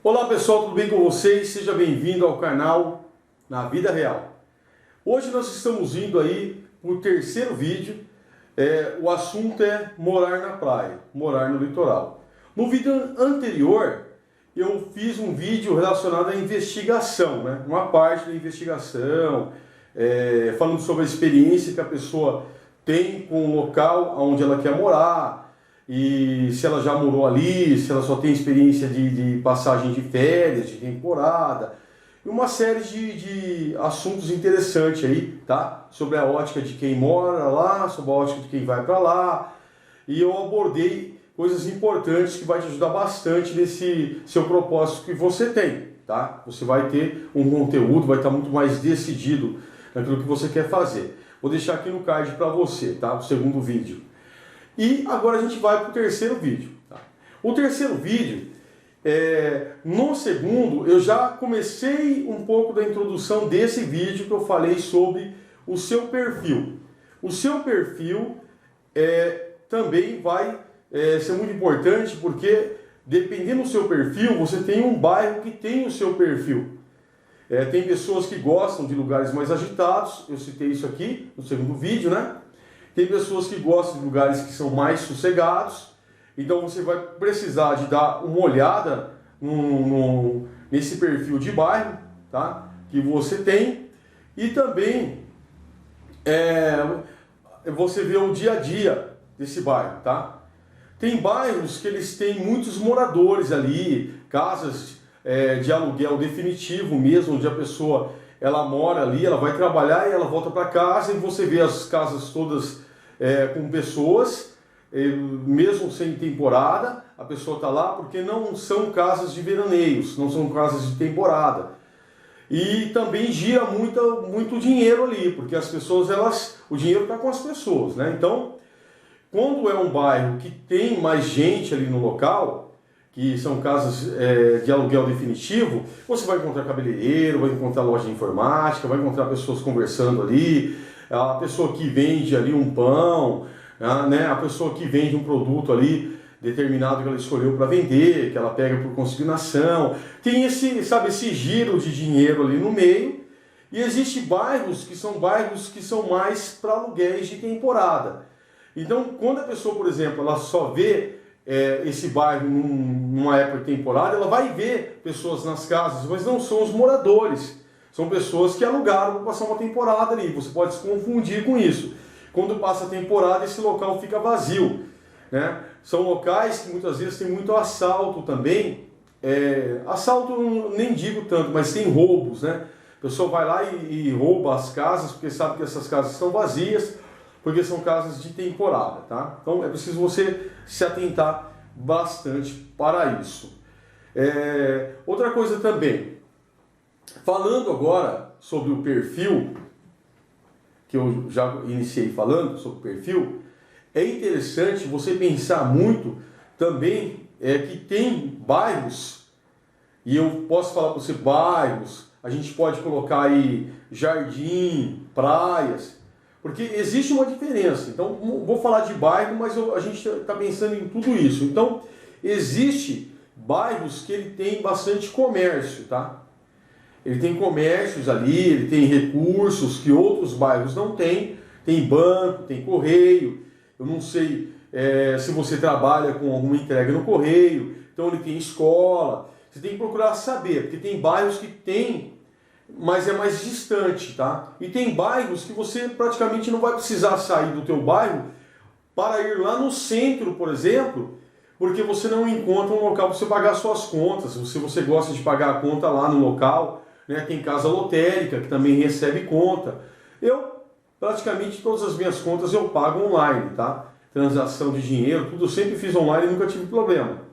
Olá pessoal, tudo bem com vocês? Seja bem-vindo ao canal Na Vida Real. Hoje nós estamos indo aí para o terceiro vídeo. O assunto é morar na praia, morar no litoral. No vídeo anterior eu fiz um vídeo relacionado à investigação, né? Uma parte da investigação, falando sobre a experiência que a pessoa tem com o local onde ela quer morar, e se ela já morou ali, se ela só tem experiência de passagem de férias, de temporada, e uma série de assuntos interessantes aí, tá? Sobre a ótica de quem mora lá, sobre a ótica de quem vai para lá, e eu abordei coisas importantes que vai te ajudar bastante nesse seu propósito que você tem, tá? Você vai ter um conteúdo, vai estar muito mais decidido naquilo que você quer fazer. Vou deixar aqui no card para você, tá? O segundo vídeo. E agora a gente vai para o terceiro vídeo. Tá? O terceiro vídeo, no segundo, eu já comecei um pouco da introdução desse vídeo que eu falei sobre o seu perfil. O seu perfil também vai ser muito importante, porque dependendo do seu perfil, você tem um bairro que tem o seu perfil. Tem pessoas que gostam de lugares mais agitados, eu citei isso aqui no segundo vídeo, né? Tem pessoas que gostam de lugares que são mais sossegados, então você vai precisar de dar uma olhada nesse perfil de bairro, tá? Que você tem, e também você vê o dia a dia desse bairro, tá? Tem bairros que eles têm muitos moradores ali, casas de aluguel definitivo mesmo, onde a pessoa ela mora ali, ela vai trabalhar e ela volta para casa, e você vê as casas todas com pessoas, mesmo sem temporada, a pessoa está lá porque não são casas de veraneios, não são casas de temporada. E também gira muito dinheiro ali, porque as pessoas, o dinheiro está com as pessoas, né? Então, quando é um bairro que tem mais gente ali no local, que são casas de aluguel definitivo, você vai encontrar cabeleireiro, vai encontrar loja de informática, vai encontrar pessoas conversando ali, a pessoa que vende ali um pão, né? A pessoa que vende um produto ali determinado que ela escolheu para vender, que ela pega por consignação. Tem esse giro de dinheiro ali no meio, e existem bairros que são mais para aluguéis de temporada. Então, quando a pessoa, por exemplo, ela só vê esse bairro numa época de temporada, ela vai ver pessoas nas casas, mas não são os moradores. São pessoas que alugaram para passar uma temporada ali. Você pode se confundir com isso. Quando passa a temporada, esse local fica vazio, né? São locais que muitas vezes tem muito assalto também. Assalto nem digo tanto, mas tem roubos, né? A pessoa vai lá e rouba as casas, porque sabe que essas casas estão vazias, porque são casas de temporada, tá? Então é preciso você se atentar bastante para isso. Outra coisa também, falando agora sobre o perfil, que eu já iniciei falando sobre o perfil, é interessante você pensar muito também que tem bairros, e eu posso falar para você bairros, a gente pode colocar aí jardim, praias, porque existe uma diferença. Então, vou falar de bairro, mas a gente está pensando em tudo isso. Então, existe bairros que ele tem bastante comércio, tá? Ele tem comércios ali, ele tem recursos que outros bairros não têm. Tem banco, tem correio. Eu não sei se você trabalha com alguma entrega no correio. Então, ele tem escola. Você tem que procurar saber, porque tem bairros que tem, mas é mais distante, tá? E tem bairros que você praticamente não vai precisar sair do teu bairro para ir lá no centro, por exemplo, porque você não encontra um local para você pagar suas contas. Se você gosta de pagar a conta lá no local, né? Tem casa lotérica que também recebe conta. Praticamente todas as minhas contas eu pago online, tá? Transação de dinheiro, tudo eu sempre fiz online e nunca tive problema.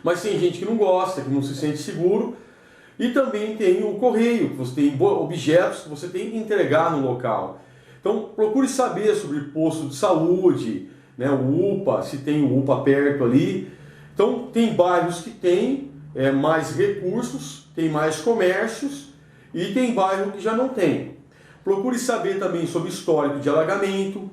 Mas tem gente que não gosta, que não se sente seguro. E também tem o correio, que você tem objetos que você tem que entregar no local. Então procure saber sobre posto de saúde, né, o UPA, se tem o UPA perto ali. Então tem bairros que tem mais recursos, tem mais comércios, e tem bairro que já não tem. Procure saber também sobre histórico de alagamento,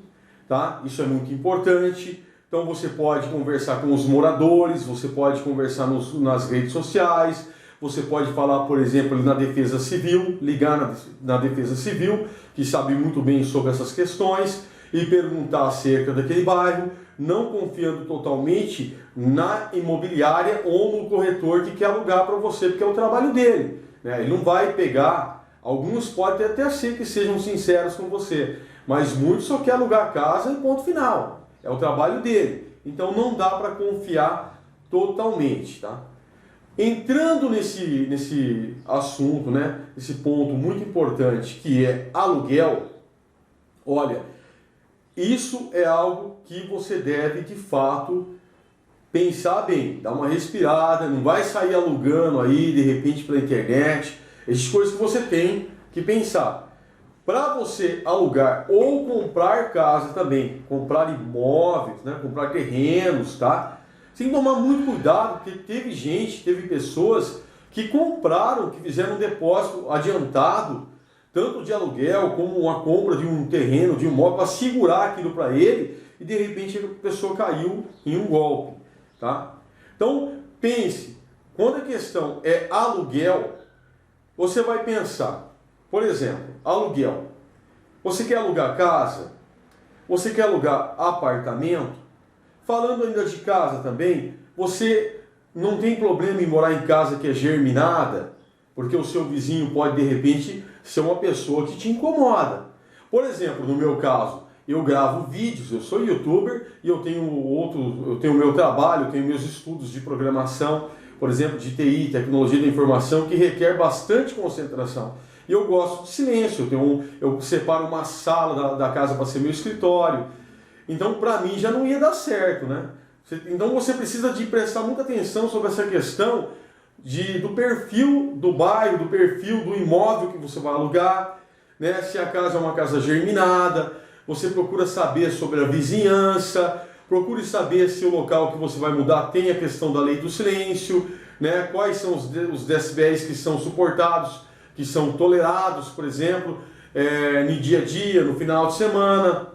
tá? Isso é muito importante. Então você pode conversar com os moradores, você pode conversar nas redes sociais, você pode falar, por exemplo, na Defesa Civil, ligar na Defesa Civil, que sabe muito bem sobre essas questões, e perguntar acerca daquele bairro, não confiando totalmente na imobiliária ou no corretor que quer alugar para você, porque é o trabalho dele, né? Ele não vai pegar, alguns podem até ser que sejam sinceros com você, mas muitos só querem alugar a casa e ponto final, é o trabalho dele. Então não dá para confiar totalmente, tá? Entrando nesse assunto, né, esse ponto muito importante que é aluguel, olha, isso é algo que você deve de fato pensar bem, dar uma respirada, não vai sair alugando aí de repente pela internet, essas coisas que você tem que pensar. Para você alugar ou comprar casa também, comprar imóveis, né, comprar terrenos, tá? Você tem que tomar muito cuidado, porque teve pessoas que compraram, que fizeram um depósito adiantado, tanto de aluguel como uma compra de um terreno, de um imóvel, para segurar aquilo para ele, e de repente a pessoa caiu em um golpe, tá? Então, pense, quando a questão é aluguel, você vai pensar, por exemplo, aluguel. Você quer alugar casa? Você quer alugar apartamento? Falando ainda de casa também, você não tem problema em morar em casa que é germinada, porque o seu vizinho pode de repente ser uma pessoa que te incomoda. Por exemplo, no meu caso, eu gravo vídeos, eu sou youtuber e eu tenho o meu trabalho, eu tenho meus estudos de programação, por exemplo, de TI, tecnologia da informação, que requer bastante concentração. E eu gosto de silêncio, eu separo uma sala da casa para ser meu escritório. Então, para mim, já não ia dar certo, né? Então, você precisa de prestar muita atenção sobre essa questão do perfil do bairro, do perfil do imóvel que você vai alugar, né? Se a casa é uma casa germinada, você procura saber sobre a vizinhança, procure saber se o local que você vai mudar tem a questão da lei do silêncio, né? Quais são os decibéis que são suportados, que são tolerados, por exemplo, no dia a dia, no final de semana.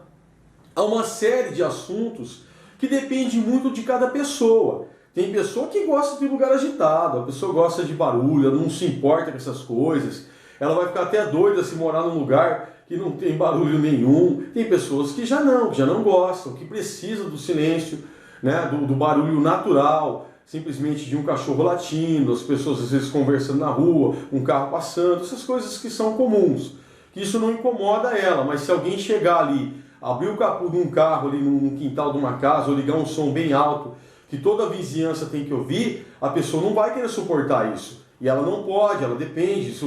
Há uma série de assuntos que depende muito de cada pessoa. Tem pessoa que gosta de lugar agitado, a pessoa gosta de barulho, ela não se importa com essas coisas, ela vai ficar até doida se morar num lugar que não tem barulho nenhum. Tem pessoas que já não gostam, que precisam do silêncio, né, do barulho natural, simplesmente de um cachorro latindo, as pessoas às vezes conversando na rua, um carro passando, essas coisas que são comuns, que isso não incomoda ela, mas se alguém chegar ali, abrir o capô de um carro ali no quintal de uma casa ou ligar um som bem alto, que toda a vizinhança tem que ouvir, a pessoa não vai querer suportar isso. E ela não pode, ela depende,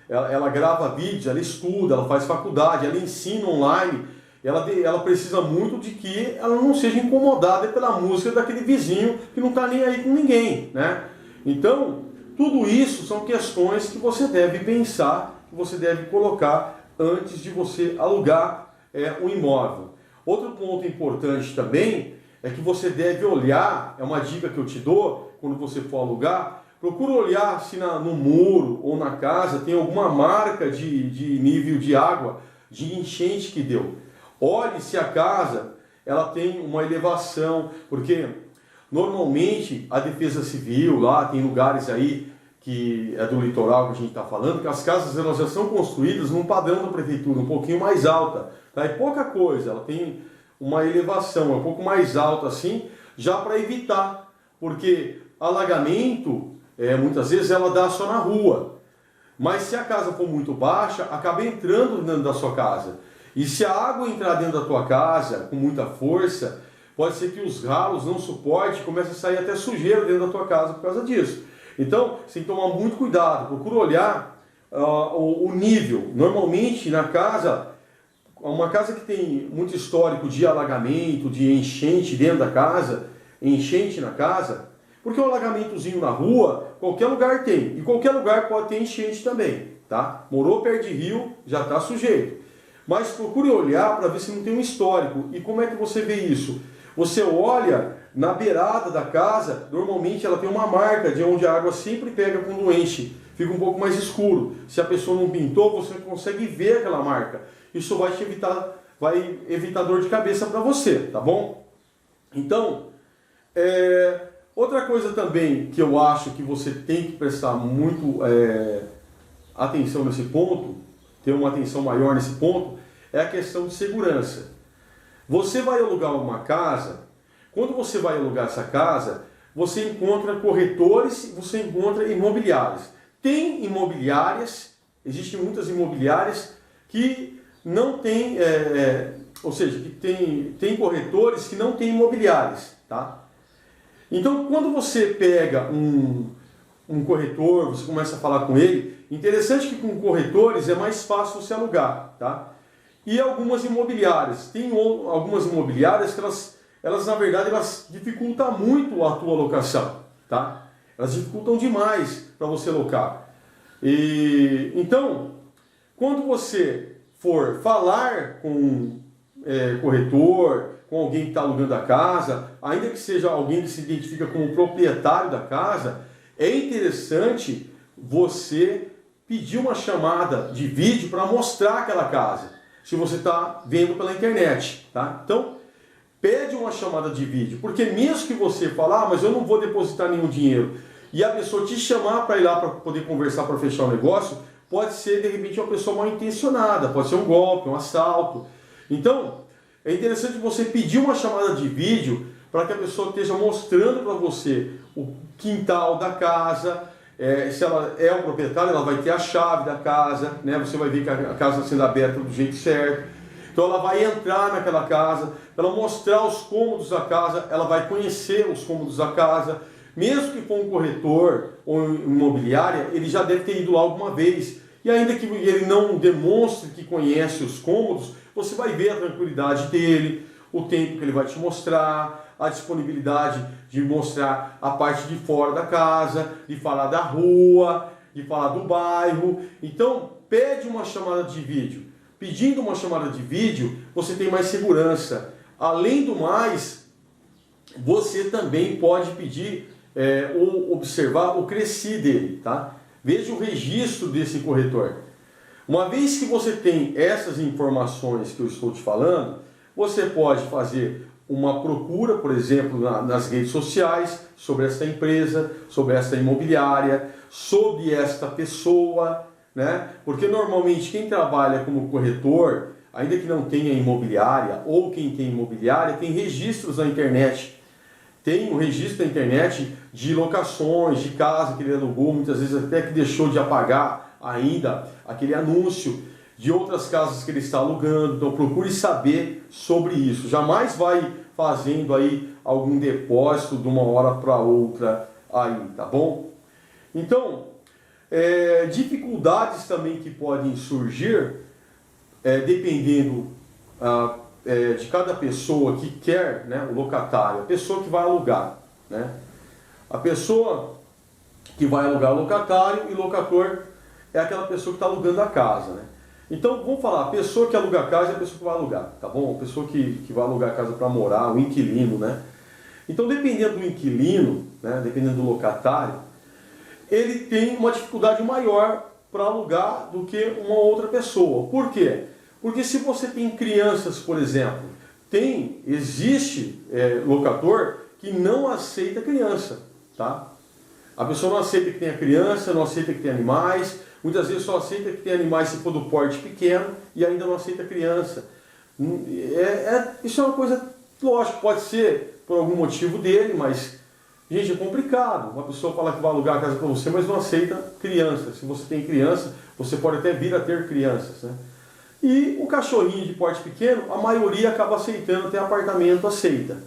ela grava vídeos, ela estuda, ela faz faculdade, ela ensina online, ela precisa muito de que ela não seja incomodada pela música daquele vizinho que não está nem aí com ninguém, né? Então, tudo isso são questões que você deve pensar, que você deve colocar antes de você alugar um imóvel. Outro ponto importante também é que você deve olhar, é uma dica que eu te dou, quando você for alugar, procura olhar se no muro ou na casa tem alguma marca de nível de água, de enchente que deu. Olhe se a casa ela tem uma elevação, porque normalmente a Defesa Civil, lá tem lugares aí que é do litoral que a gente está falando, que as casas elas já são construídas num padrão da prefeitura, um pouquinho mais alta. Tá? É pouca coisa, ela tem uma elevação um pouco mais alta assim, já para evitar, porque alagamento, muitas vezes ela dá só na rua, mas se a casa for muito baixa, acaba entrando dentro da sua casa, e se a água entrar dentro da tua casa com muita força, pode ser que os ralos não suportem e comece a sair até sujeira dentro da tua casa por causa disso. Então, você tem que tomar muito cuidado, procura olhar o nível. Normalmente na casa, uma casa que tem muito histórico de alagamento, de enchente dentro da casa, enchente na casa, porque o alagamentozinho na rua, qualquer lugar tem, e qualquer lugar pode ter enchente também, tá? Morou perto de rio, já está sujeito. Mas procure olhar para ver se não tem um histórico. E como é que você vê isso? Você olha na beirada da casa, normalmente ela tem uma marca de onde a água sempre pega quando enche, fica um pouco mais escuro. Se a pessoa não pintou, você consegue ver aquela marca. Isso vai evitar dor de cabeça para você, tá bom? Então, outra coisa também que eu acho que você tem que prestar muito atenção nesse ponto, ter uma atenção maior nesse ponto, é a questão de segurança. Você vai alugar uma casa, quando você vai alugar essa casa, você encontra corretores, você encontra imobiliárias. Tem imobiliárias, existem muitas imobiliárias que não tem, ou seja, que tem corretores que não têm imobiliárias, tá? Então, quando você pega um corretor, você começa a falar com ele, interessante que com corretores é mais fácil você alugar, tá? E algumas imobiliárias, tem algumas imobiliárias que elas na verdade, elas dificultam muito a tua locação, tá? Elas dificultam demais para você locar. Então, quando você for falar com corretor, com alguém que está alugando a casa, ainda que seja alguém que se identifica como proprietário da casa, é interessante você pedir uma chamada de vídeo para mostrar aquela casa, se você está vendo pela internet, tá? Então, pede uma chamada de vídeo, porque mesmo que você fale, mas eu não vou depositar nenhum dinheiro, e a pessoa te chamar para ir lá para poder conversar, para fechar o negócio, pode ser de repente uma pessoa mal intencionada, pode ser um golpe, um assalto. Então, é interessante você pedir uma chamada de vídeo para que a pessoa esteja mostrando para você o quintal da casa, se ela é o proprietário, ela vai ter a chave da casa, né? Você vai ver que a casa está sendo aberta do jeito certo. Então ela vai entrar naquela casa, ela mostrar os cômodos da casa, ela vai conhecer os cômodos da casa. Mesmo que for um corretor ou imobiliária, ele já deve ter ido lá alguma vez. E ainda que ele não demonstre que conhece os cômodos, você vai ver a tranquilidade dele, o tempo que ele vai te mostrar, a disponibilidade de mostrar a parte de fora da casa, de falar da rua, de falar do bairro. Então, pede uma chamada de vídeo. Pedindo uma chamada de vídeo, você tem mais segurança. Além do mais, você também pode pedir ou observar o cresci dele, tá? Veja o registro desse corretor. Uma vez que você tem essas informações que eu estou te falando, você pode fazer uma procura, por exemplo, nas redes sociais, sobre essa empresa, sobre essa imobiliária, sobre esta pessoa, né? Porque normalmente quem trabalha como corretor, ainda que não tenha imobiliária, ou quem tem imobiliária, tem registros na internet. Tem um registro na internet de locações, de casa que ele alugou, muitas vezes até que deixou de apagar ainda aquele anúncio de outras casas que ele está alugando. Então procure saber sobre isso. Jamais vai fazendo aí algum depósito de uma hora para outra aí, tá bom? Então, dificuldades também que podem surgir, dependendo de cada pessoa que quer, né, o locatário, a pessoa que vai alugar, né? A pessoa que vai alugar locatário e locator é aquela pessoa que está alugando a casa, né? Então, vamos falar, a pessoa que aluga a casa é a pessoa que vai alugar, tá bom? A pessoa que vai alugar a casa para morar, o inquilino, né? Então, dependendo do inquilino, né, dependendo do locatário, ele tem uma dificuldade maior para alugar do que uma outra pessoa. Por quê? Porque se você tem crianças, por exemplo, existe locador que não aceita criança, tá? A pessoa não aceita que tenha criança, não aceita que tenha animais, muitas vezes só aceita que tenha animais se for do porte pequeno e ainda não aceita criança. Isso é uma coisa, lógico, pode ser por algum motivo dele, mas, gente, é complicado. Uma pessoa fala que vai alugar a casa para você, mas não aceita criança. Se você tem criança, você pode até vir a ter crianças, né? E o cachorrinho de porte pequeno, a maioria acaba aceitando, até apartamento aceita.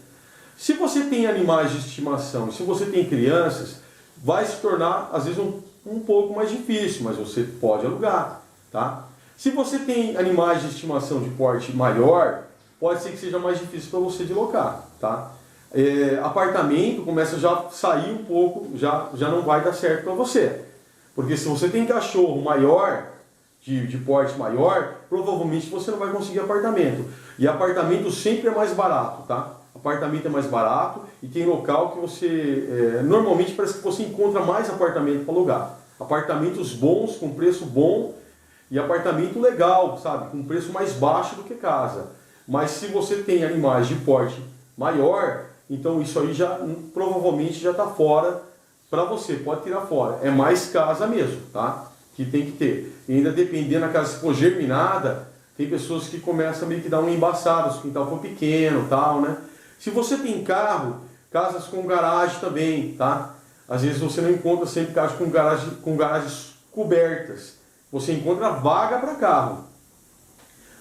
Se você tem animais de estimação, se você tem crianças, vai se tornar, às vezes, um pouco mais difícil, mas você pode alugar, tá? Se você tem animais de estimação de porte maior, pode ser que seja mais difícil para você de locar, tá? Apartamento começa já a sair um pouco, já não vai dar certo para você. Porque se você tem cachorro maior, de porte maior, provavelmente você não vai conseguir apartamento. E apartamento sempre é mais barato, tá? Apartamento é mais barato e tem local que você... normalmente parece que você encontra mais apartamento para alugar. Apartamentos bons, com preço bom e apartamento legal, sabe? Com preço mais baixo do que casa. Mas se você tem animais de porte maior, então isso aí já provavelmente já está fora para você, pode tirar fora. É mais casa mesmo, tá? Que tem que ter. E ainda dependendo da casa, se for germinada, tem pessoas que começam a meio que dar um embaçado, se o quintal for pequeno, tal, né? Se você tem carro, casas com garagem também, tá? Às vezes você não encontra sempre casas com garagens cobertas. Você encontra vaga para carro.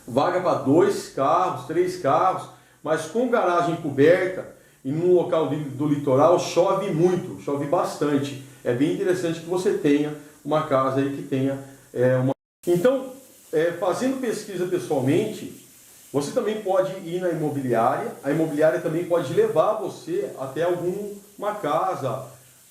Vaga para 2 carros, 3 carros, mas com garagem coberta e num local do litoral chove muito, chove bastante. É bem interessante que você tenha uma casa aí que tenha uma... Então, fazendo pesquisa pessoalmente, você também pode ir na imobiliária. A imobiliária também pode levar você até alguma casa,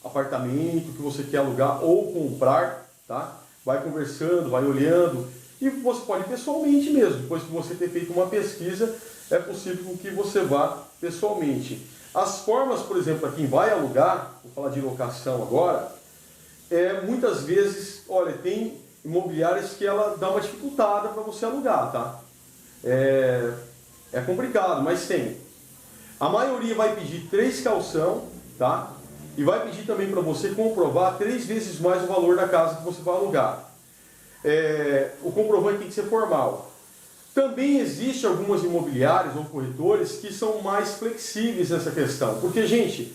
apartamento que você quer alugar ou comprar, tá? Vai conversando, vai olhando e você pode ir pessoalmente mesmo. Depois que você ter feito uma pesquisa, é possível que você vá pessoalmente. As formas, por exemplo, para quem vai alugar, vou falar de locação agora, muitas vezes, olha, tem imobiliárias que ela dá uma dificultada para você alugar, tá? É complicado, mas tem. A maioria vai pedir 3 calção, tá? E vai pedir também para você comprovar 3 vezes mais o valor da casa que você vai alugar. O comprovante tem que ser formal. Também existe algumas imobiliárias ou corretores que são mais flexíveis nessa questão. Porque, gente,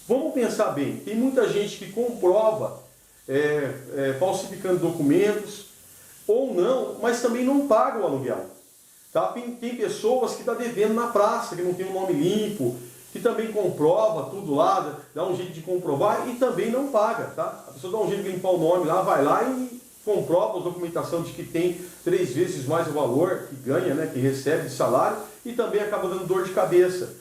vamos pensar bem, tem muita gente que comprova falsificando documentos ou não, mas também não paga o aluguel. Tá? Tem pessoas que estão devendo na praça, que não tem o nome limpo, que também comprova tudo lá, dá um jeito de comprovar e também não paga. Tá? A pessoa dá um jeito de limpar o nome lá, vai lá e comprova a documentação de que tem 3 vezes mais o valor que ganha, né, que recebe de salário, e também acaba dando dor de cabeça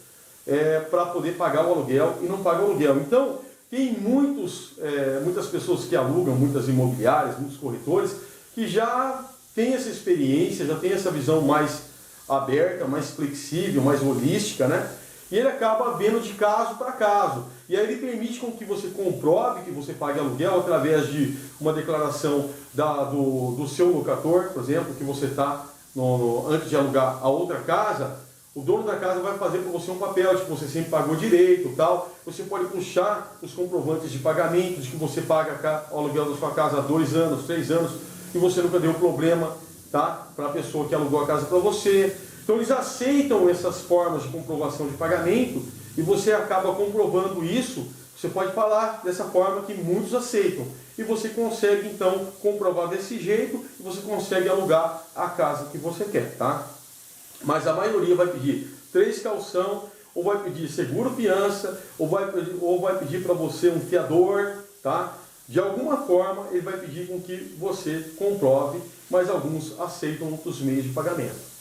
para poder pagar o aluguel e não paga o aluguel. Então, tem muitas pessoas que alugam, muitas imobiliárias, muitos corretores, que já têm essa experiência, já têm essa visão mais aberta, mais flexível, mais holística, né? E ele acaba vendo de caso para caso. E aí ele permite com que você comprove que você pague aluguel através de uma declaração do seu locator, por exemplo, que você está, antes de alugar a outra casa, o dono da casa vai fazer para você um papel de que você sempre pagou direito e tal. Você pode puxar os comprovantes de pagamento, de que você paga o aluguel da sua casa há 2 anos, 3 anos, e você nunca deu problema, tá? Para a pessoa que alugou a casa para você. Então eles aceitam essas formas de comprovação de pagamento e você acaba comprovando isso. Você pode falar dessa forma que muitos aceitam. E você consegue então comprovar desse jeito e você consegue alugar a casa que você quer, tá? Mas a maioria vai pedir 3 calção, ou vai pedir seguro fiança, ou vai pedir para você um fiador, tá? De alguma forma ele vai pedir com que você comprove, mas alguns aceitam outros meios de pagamento.